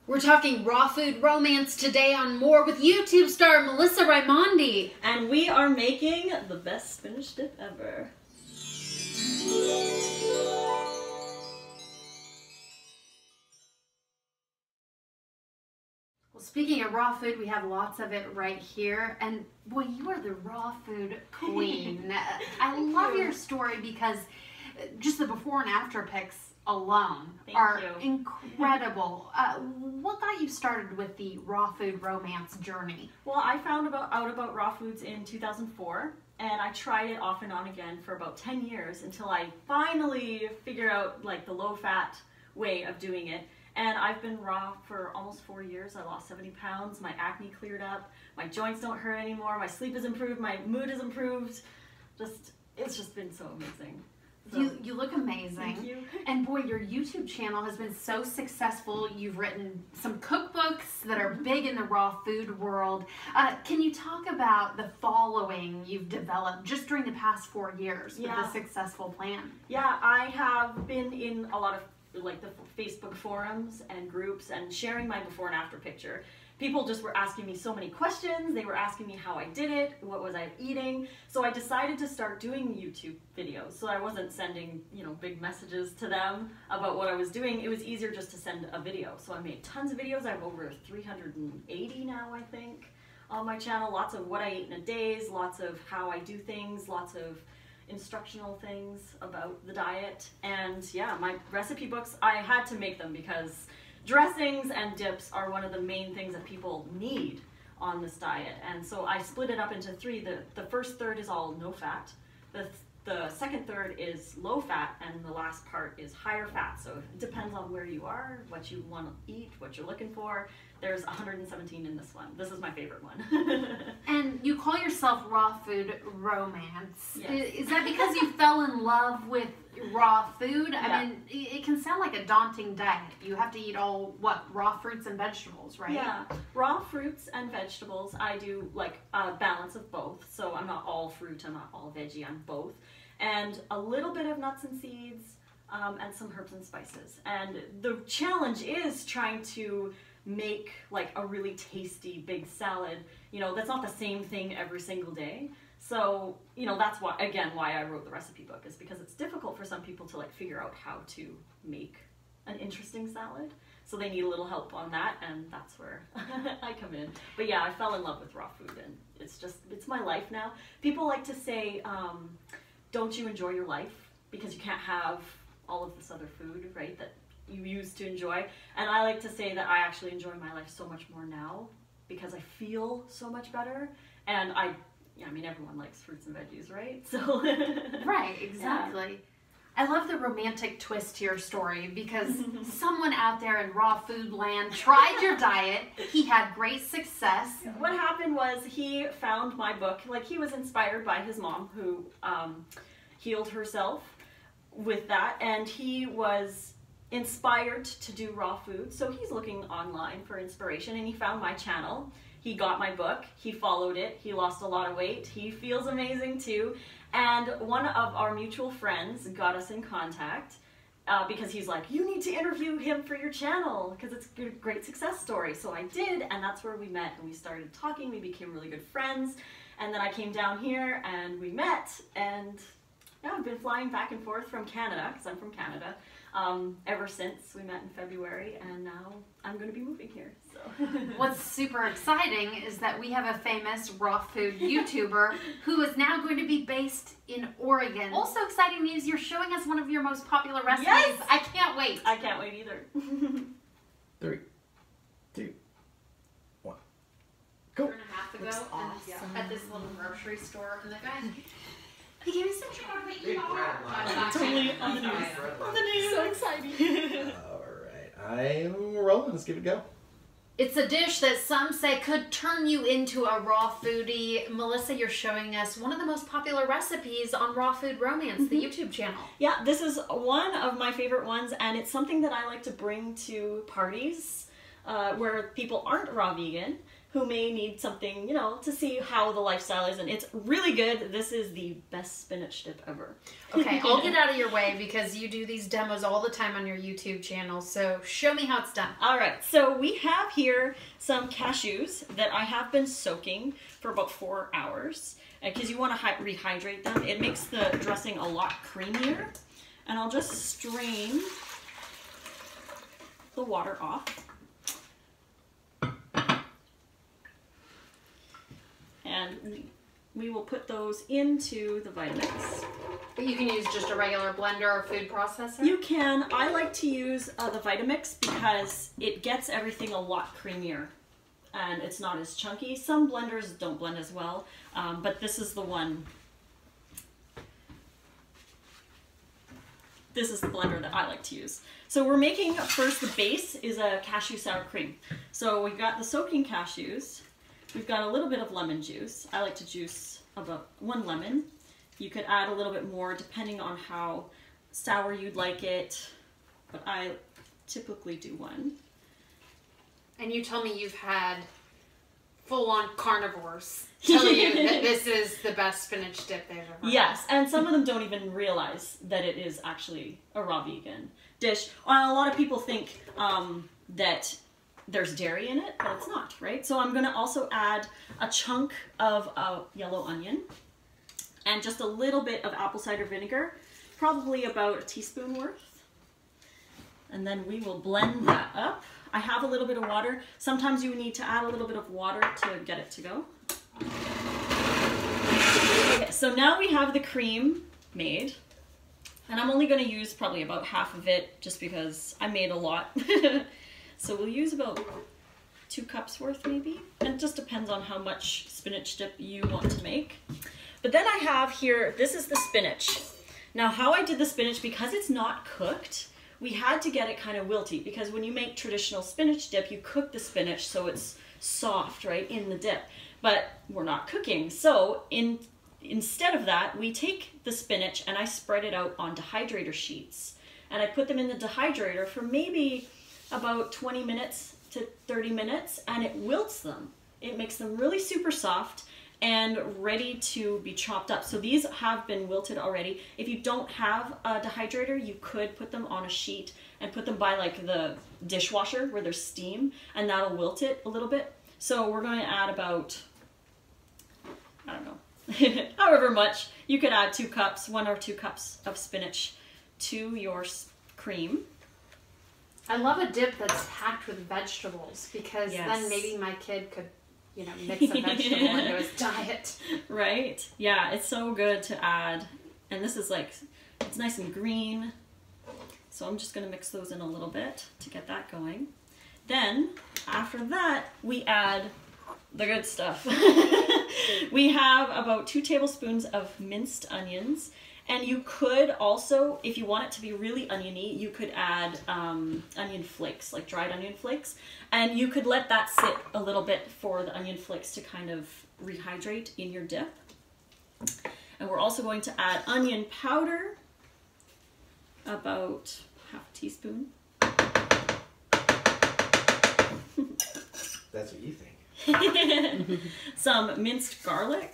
We're talking raw food romance today on More with YouTube star Melissa Raimondi. And we are making the best spinach dip ever. Well, speaking of raw food, we have lots of it right here. And boy, you are the raw food queen. I love your story because just the before and after pics alone are incredible. What got you started with the raw food romance journey? Well, I found out about raw foods in 2004, and I tried it off and on again for about 10 years until I finally figured out like the low-fat way of doing it. And I've been raw for almost 4 years. I lost 70 pounds, my acne cleared up, my joints don't hurt anymore, my sleep is improved, my mood is improved. It's just been so amazing. So, you look amazing. Thank you. And boy, your YouTube channel has been so successful. You've written some cookbooks that are big in the raw food world. Can you talk about the following you've developed just during the past 4 years with a successful plan? Yeah, I have been in a lot of like the Facebook forums and groups and sharing my before and after picture. People just were asking me so many questions. They were asking me how I did it, what was I eating. So I decided to start doing YouTube videos. So I wasn't sending, big messages to them about what I was doing. It was easier just to send a video. So I made tons of videos. I have over 380 now, I think, on my channel. Lots of what I eat in a day, lots of how I do things, lots of instructional things about the diet. And yeah, my recipe books, I had to make them because dressings and dips are one of the main things that people need on this diet. And so I split it up into three. The first third is all no fat. The second third is low fat, and the last part is higher fat. So it depends on where you are, what you want to eat, what you're looking for. There's 117 in this one. This is my favorite one. And you call yourself raw food romance. Yes. Is that because you fell in love with raw food? Yeah. I mean, it can sound like a daunting diet. You have to eat all, raw fruits and vegetables, right? Yeah, raw fruits and vegetables. I do like a balance of both. So I'm not all fruit, I'm not all veggie, I'm both. And a little bit of nuts and seeds and some herbs and spices. And the challenge is trying to make like a really tasty big salad. That's not the same thing every single day. So, that's why I wrote the recipe book, is because it's difficult for some people to like figure out how to make an interesting salad. So they need a little help on that, and that's where I come in. But yeah, I fell in love with raw food, and it's my life now. People like to say, don't you enjoy your life because you can't have all of this other food, right, that you used to enjoy? And I like to say that I actually enjoy my life so much more now because I feel so much better. And everyone likes fruits and veggies, right? So right, exactly. Yeah. I love the romantic twist to your story because someone out there in raw food land tried your diet. He had great success. What happened was he found my book. Like, he was inspired by his mom, who healed herself with that, and he was inspired to do raw food. So he's looking online for inspiration, and he found my channel. He got my book, he followed it, he lost a lot of weight, he feels amazing too. And one of our mutual friends got us in contact because he's like, you need to interview him for your channel because it's a great success story. So I did, and that's where we met, and we started talking, we became really good friends. And then I came down here and we met, and yeah, I've been flying back and forth from Canada, because I'm from Canada, ever since we met in February, and now I'm going to be moving here. So. What's super exciting is that we have a famous raw food YouTuber who is now going to be based in Oregon. Also exciting news, you're showing us one of your most popular recipes. Yes! I can't wait. I can't wait either. 3, 2, 1, go. Year and a half ago, awesome. At this little grocery store, and the guy, he gave me some chocolate. Totally on the news. On the news. So exciting. Alright, I'm rolling. Let's give it a go. It's a dish that some say could turn you into a raw foodie. Melissa, you're showing us one of the most popular recipes on Raw Food Romance, the YouTube channel. Yeah, this is one of my favorite ones, and it's something that I like to bring to parties where people aren't raw vegan. who may need something, you know, to see how the lifestyle is. And it's really good. This is the best spinach dip ever. Okay, I'll get out of your way because you do these demos all the time on your YouTube channel. So show me how it's done. All right, so we have here some cashews that I have been soaking for about 4 hours because you want to rehydrate them. It makes the dressing a lot creamier. And I'll just strain the water off. And we will put those into the Vitamix. You can use just a regular blender or food processor? You can. I like to use the Vitamix because it gets everything a lot creamier and it's not as chunky. Some blenders don't blend as well, but this is the one. This is the blender that I like to use. So we're making, first the base is a cashew sour cream. So we've got the soaking cashews. We've got a little bit of lemon juice. I like to juice about 1 lemon. You could add a little bit more depending on how sour you'd like it, but I typically do 1. And you tell me you've had full-on carnivores tell you that this is the best spinach dip they've ever had. Yes, and some of them don't even realize that it is actually a raw vegan dish. A lot of people think that there's dairy in it, but it's not, right? So I'm gonna also add a chunk of yellow onion and just a little bit of apple cider vinegar, probably about a teaspoon worth. And then we will blend that up. I have a little bit of water. Sometimes you need to add a little bit of water to get it to go. Okay, so now we have the cream made. And I'm only gonna use probably about half of it just because I made a lot. So we'll use about 2 cups worth maybe. And it just depends on how much spinach dip you want to make. But then I have here, this is the spinach. Now how I did the spinach, because it's not cooked, we had to get it kind of wilty, because when you make traditional spinach dip, you cook the spinach so it's soft, right, in the dip. But we're not cooking. So instead of that, we take the spinach and I spread it out on dehydrator sheets. And I put them in the dehydrator for maybe about 20 minutes to 30 minutes, and it wilts them. It makes them really super soft and ready to be chopped up. So these have been wilted already. If you don't have a dehydrator, you could put them on a sheet and put them by like the dishwasher where there's steam, and that'll wilt it a little bit. So we're going to add about, I don't know, however much. You could add 2 cups, 1 or 2 cups of spinach to your cream. I love a dip that's packed with vegetables because Yes. then maybe my kid could, you know, mix a vegetable into his diet. Right? Yeah, it's so good to add. And this is like, it's nice and green. So I'm just gonna mix those in a little bit to get that going. Then, after that, we add the good stuff. We have about 2 tablespoons of minced onions. And you could also, if you want it to be really oniony, you could add onion flakes, like dried onion flakes. And you could let that sit a little bit for the onion flakes to kind of rehydrate in your dip. And we're also going to add onion powder, about half a teaspoon. That's what you think. Some minced garlic.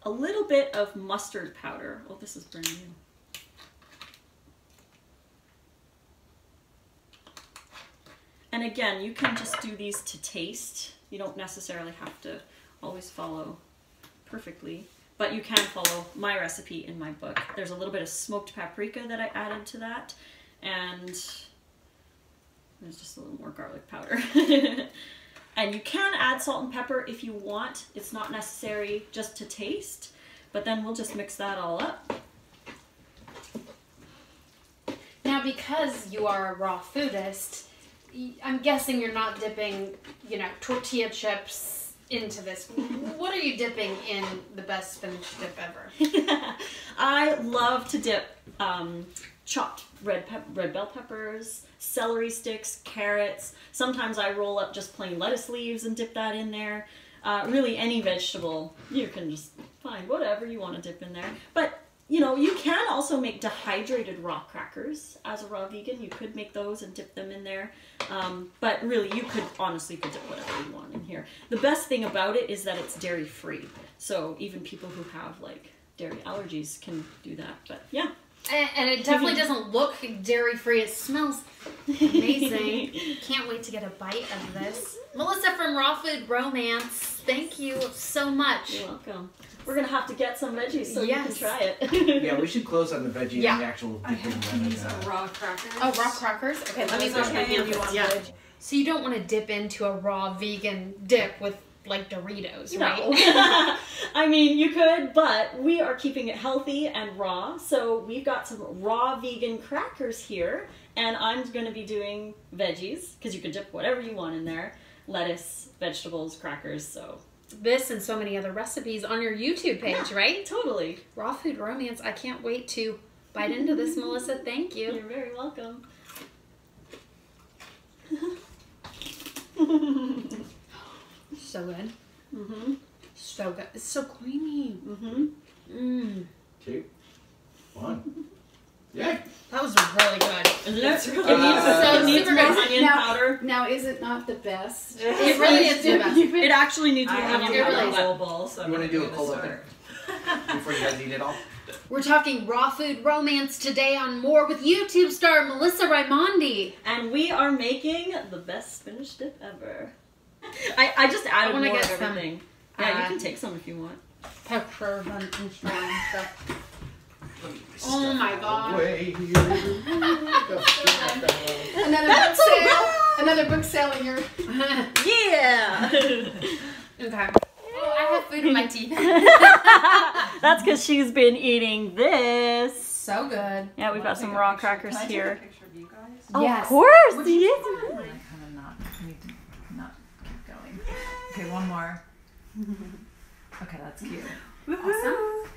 A little bit of mustard powder. Oh, this is brand new. And again, you can just do these to taste. You don't necessarily have to always follow perfectly, but you can follow my recipe in my book. There's a little bit of smoked paprika that I added to that, and there's just a little more garlic powder. And you can add salt and pepper if you want. It's not necessary, just to taste. But then we'll just mix that all up. Now, because you are a raw foodist, I'm guessing you're not dipping, you know, tortilla chips into this. What are you dipping in the best spinach dip ever? I love to dip chopped red bell peppers, celery sticks, carrots. Sometimes I roll up just plain lettuce leaves and dip that in there. Really any vegetable, you can just find whatever you want to dip in there. But you know, you can also make dehydrated raw crackers as a raw vegan. You could make those and dip them in there. But really, you could honestly dip whatever you want in here. The best thing about it is that it's dairy free. So even people who have like dairy allergies can do that. But yeah. And it definitely doesn't look dairy free. It smells amazing. Can't wait to get a bite of this. Melissa from Raw Food Romance, thank you so much. You're welcome. We're going to have to get some veggies so you can try it. Yeah, we should close on the veggie and the actual dipping. Raw crackers. Oh, raw crackers? Okay, let me It's okay if you want veg. So you don't want to dip into a raw vegan dip with like Doritos, right? No. I mean, you could, but we are keeping it healthy and raw. So we've got some raw vegan crackers here, and I'm going to be doing veggies because you can dip whatever you want in there. Lettuce, vegetables, crackers, so... This and so many other recipes on your YouTube page, right? Totally. Raw Food Romance. I can't wait to bite into this, Melissa. Thank you. You're very welcome. So good. Mm-hmm. So good. It's so creamy. Mm-hmm. Mmm. 2, 1. Yeah. That was really good. That's really It needs it needs super more good. onion powder. Now, is it not the best? It really is the best. It actually needs I more have onion it a really powder. is. bowl, so You want to do a cold open start. before you guys eat it all? We're talking Raw Food Romance today on More with YouTube star Melissa Raimondi. And we are making the best spinach dip ever. I just added wanna more get of some, everything. Yeah, you can take some if you want. Pepper and strong stuff. Oh my god. Way Another book sale in your... Yeah! Okay. Oh, I have food in my teeth. That's because she's been eating this. So good. Yeah, we've got some raw crackers Can I here. take a picture of you guys? Oh, Yes. of course! I Yes. kind of need to not keep going. Okay, one more. Okay, that's cute. Awesome.